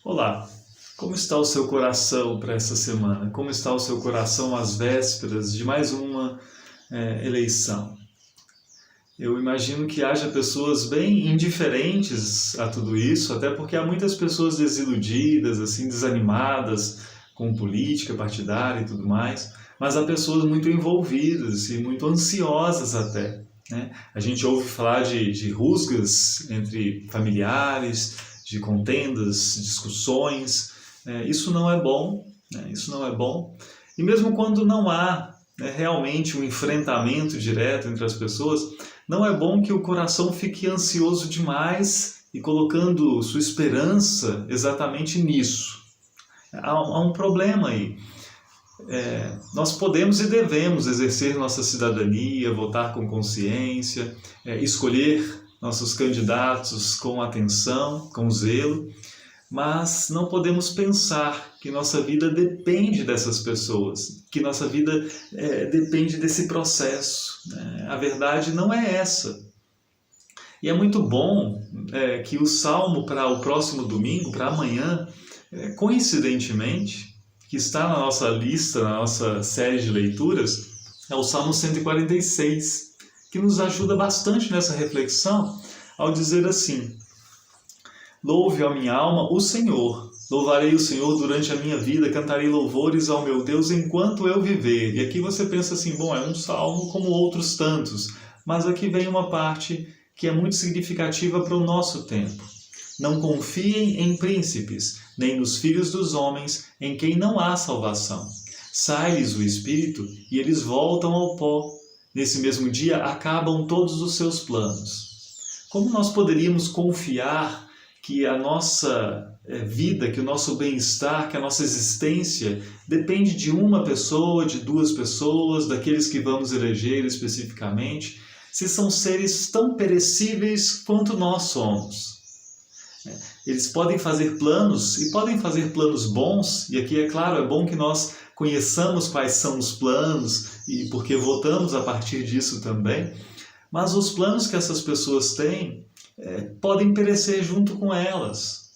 Olá, como está o seu coração para essa semana? Como está o seu coração às vésperas de mais uma eleição? Eu imagino que haja pessoas bem indiferentes a tudo isso, até porque há muitas pessoas desiludidas, assim, desanimadas com política partidária e tudo mais, mas há pessoas muito envolvidas e muito ansiosas até, né? A gente ouve falar de rusgas entre familiares, de contendas, discussões. Isso não é bom, né? Isso não é bom. E mesmo quando não há, né, realmente um enfrentamento direto entre as pessoas, não é bom que o coração fique ansioso demais e colocando sua esperança exatamente nisso. Há um problema aí. Nós podemos e devemos exercer nossa cidadania, votar com consciência, escolher nossos candidatos com atenção, com zelo, mas não podemos pensar que nossa vida depende dessas pessoas, que nossa vida depende desse processo, né? A verdade não é essa. E é muito bom que o salmo para o próximo domingo, para amanhã, coincidentemente, que está na nossa lista, na nossa série de leituras, é o Salmo 146, que nos ajuda bastante nessa reflexão ao dizer assim: louve a minha alma o Senhor, louvarei o Senhor durante a minha vida, cantarei louvores ao meu Deus enquanto eu viver. E aqui você pensa assim, bom, é um salmo como outros tantos, mas aqui vem uma parte que é muito significativa para o nosso tempo. Não confiem em príncipes, nem nos filhos dos homens, em quem não há salvação. Sai-lhes o espírito e eles voltam ao pó. Nesse mesmo dia acabam todos os seus planos. Como nós poderíamos confiar que a nossa vida, que o nosso bem-estar, que a nossa existência depende de uma pessoa, de duas pessoas, daqueles que vamos eleger especificamente, se são seres tão perecíveis quanto nós somos? Eles podem fazer planos, e podem fazer planos bons, e aqui, é claro, é bom que nós conheçamos quais são os planos, e porque votamos a partir disso também, mas os planos que essas pessoas têm podem perecer junto com elas.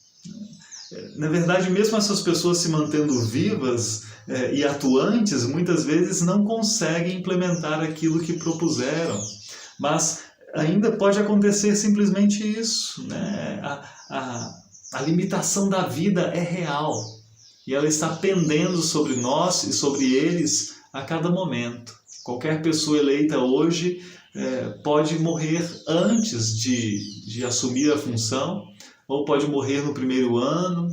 Na verdade, mesmo essas pessoas se mantendo vivas e atuantes, muitas vezes não conseguem implementar aquilo que propuseram, mas ainda pode acontecer simplesmente isso, né? A limitação da vida é real e ela está pendendo sobre nós e sobre eles a cada momento. Qualquer pessoa eleita hoje pode morrer antes de assumir a função, ou pode morrer no primeiro ano.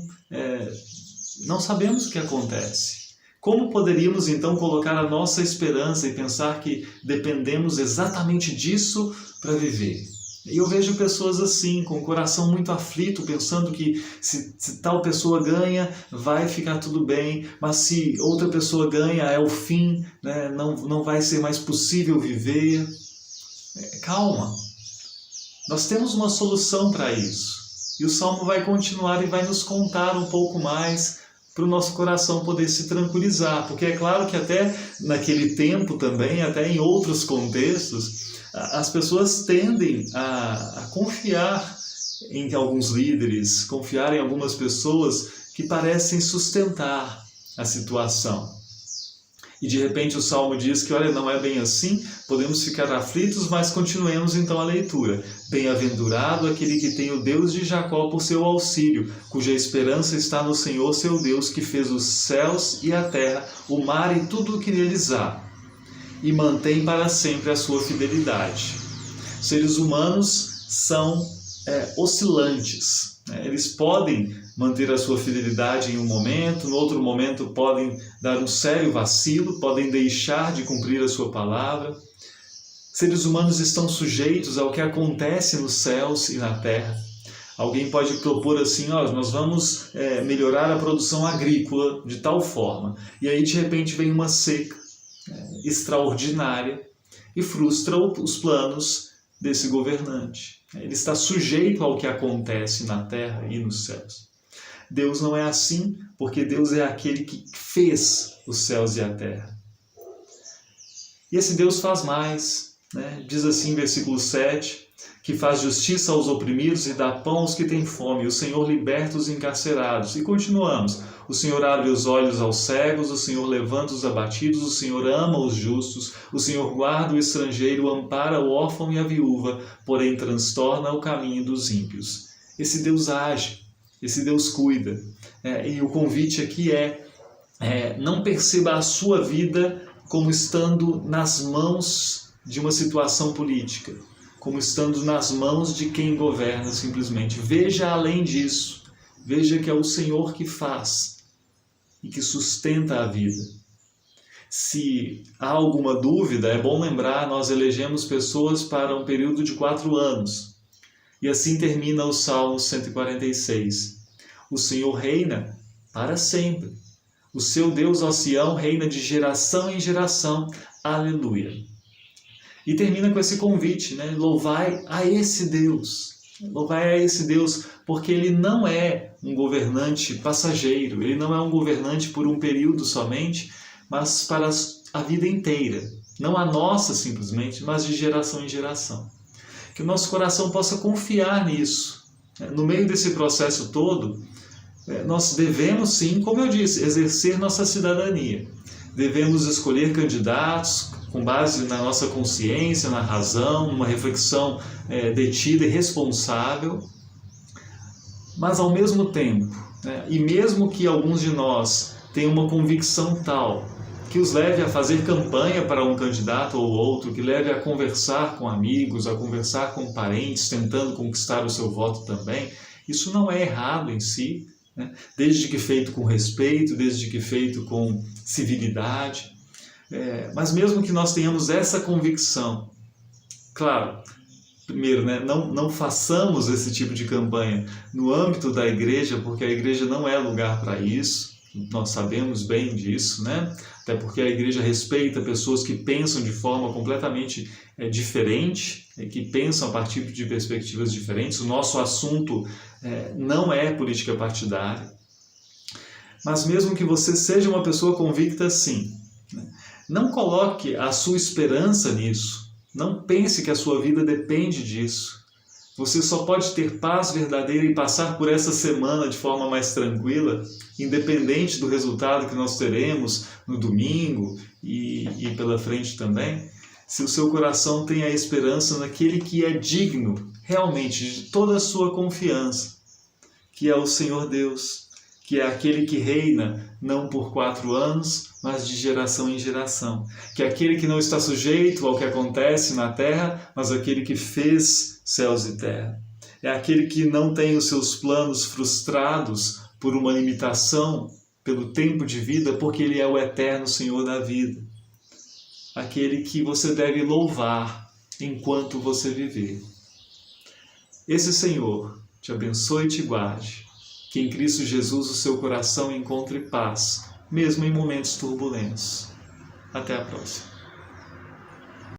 Não sabemos o que acontece. Como poderíamos então colocar a nossa esperança e pensar que dependemos exatamente disso para viver? E eu vejo pessoas assim, com o coração muito aflito, pensando que se tal pessoa ganha, vai ficar tudo bem, mas se outra pessoa ganha, é o fim, né? Não vai ser mais possível viver. Calma, nós temos uma solução para isso. E o Salmo vai continuar e vai nos contar um pouco mais para o nosso coração poder se tranquilizar, porque é claro que até naquele tempo também, até em outros contextos, as pessoas tendem a confiar em alguns líderes, confiar em algumas pessoas que parecem sustentar a situação. E de repente o Salmo diz que, olha, não é bem assim, podemos ficar aflitos, mas continuemos então a leitura. Bem-aventurado aquele que tem o Deus de Jacó por seu auxílio, cuja esperança está no Senhor seu Deus, que fez os céus e a terra, o mar e tudo o que neles há, e mantém para sempre a sua fidelidade. Seres humanos são oscilantes, né? Eles podem manter a sua fidelidade em um momento, no outro momento podem dar um sério vacilo, podem deixar de cumprir a sua palavra. Seres humanos estão sujeitos ao que acontece nos céus e na terra. Alguém pode propor assim, nós vamos melhorar a produção agrícola de tal forma, e aí de repente vem uma seca extraordinária e frustra os planos desse governante. Ele está sujeito ao que acontece na terra e nos céus. Deus não é assim, porque Deus é aquele que fez os céus e a terra. E esse Deus faz mais. né? Diz assim, versículo 7, que faz justiça aos oprimidos e dá pão aos que têm fome. O Senhor liberta os encarcerados. E continuamos. O Senhor abre os olhos aos cegos, o Senhor levanta os abatidos, o Senhor ama os justos, o Senhor guarda o estrangeiro, ampara o órfão e a viúva, porém transtorna o caminho dos ímpios. Esse Deus age, esse Deus cuida. E o convite aqui não perceba a sua vida como estando nas mãos de uma situação política, como estando nas mãos de quem governa simplesmente. Veja além disso, veja que é o Senhor que faz e que sustenta a vida. Se há alguma dúvida, é bom lembrar, nós elegemos pessoas para um período de 4 anos. E assim termina o Salmo 146. O Senhor reina para sempre. O seu Deus, ó Sião, reina de geração em geração. Aleluia. E termina com esse convite, né? Louvai a esse Deus. Louvai a esse Deus, porque Ele não é um governante passageiro, Ele não é um governante por um período somente, mas para a vida inteira. Não a nossa simplesmente, mas de geração em geração. Que o nosso coração possa confiar nisso. No meio desse processo todo, nós devemos sim, como eu disse, exercer nossa cidadania. Devemos escolher candidatos com base na nossa consciência, na razão, numa reflexão detida e responsável. Mas ao mesmo tempo, e mesmo que alguns de nós tenham uma convicção tal que os leve a fazer campanha para um candidato ou outro, que leve a conversar com amigos, a conversar com parentes, tentando conquistar o seu voto também, isso não é errado em si, né? Desde que feito com respeito, desde que feito com civilidade. Mas mesmo que nós tenhamos essa convicção, claro, primeiro, não façamos esse tipo de campanha no âmbito da igreja, porque a igreja não é lugar para isso, nós sabemos bem disso, né? Até porque a igreja respeita pessoas que pensam de forma completamente diferente, que pensam a partir de perspectivas diferentes. O nosso assunto não é política partidária. Mas mesmo que você seja uma pessoa convicta, sim, não coloque a sua esperança nisso. Não pense que a sua vida depende disso. Você só pode ter paz verdadeira e passar por essa semana de forma mais tranquila, independente do resultado que nós teremos no domingo e pela frente também, se o seu coração tem a esperança naquele que é digno realmente de toda a sua confiança, que é o Senhor Deus, que é aquele que reina não por 4 anos, mas de geração em geração, que é aquele que não está sujeito ao que acontece na terra, mas aquele que fez céus e terra. É aquele que não tem os seus planos frustrados por uma limitação, pelo tempo de vida, porque Ele é o eterno Senhor da vida. Aquele que você deve louvar enquanto você viver. Esse Senhor te abençoe e te guarde. Que em Cristo Jesus o seu coração encontre paz, mesmo em momentos turbulentos. Até a próxima.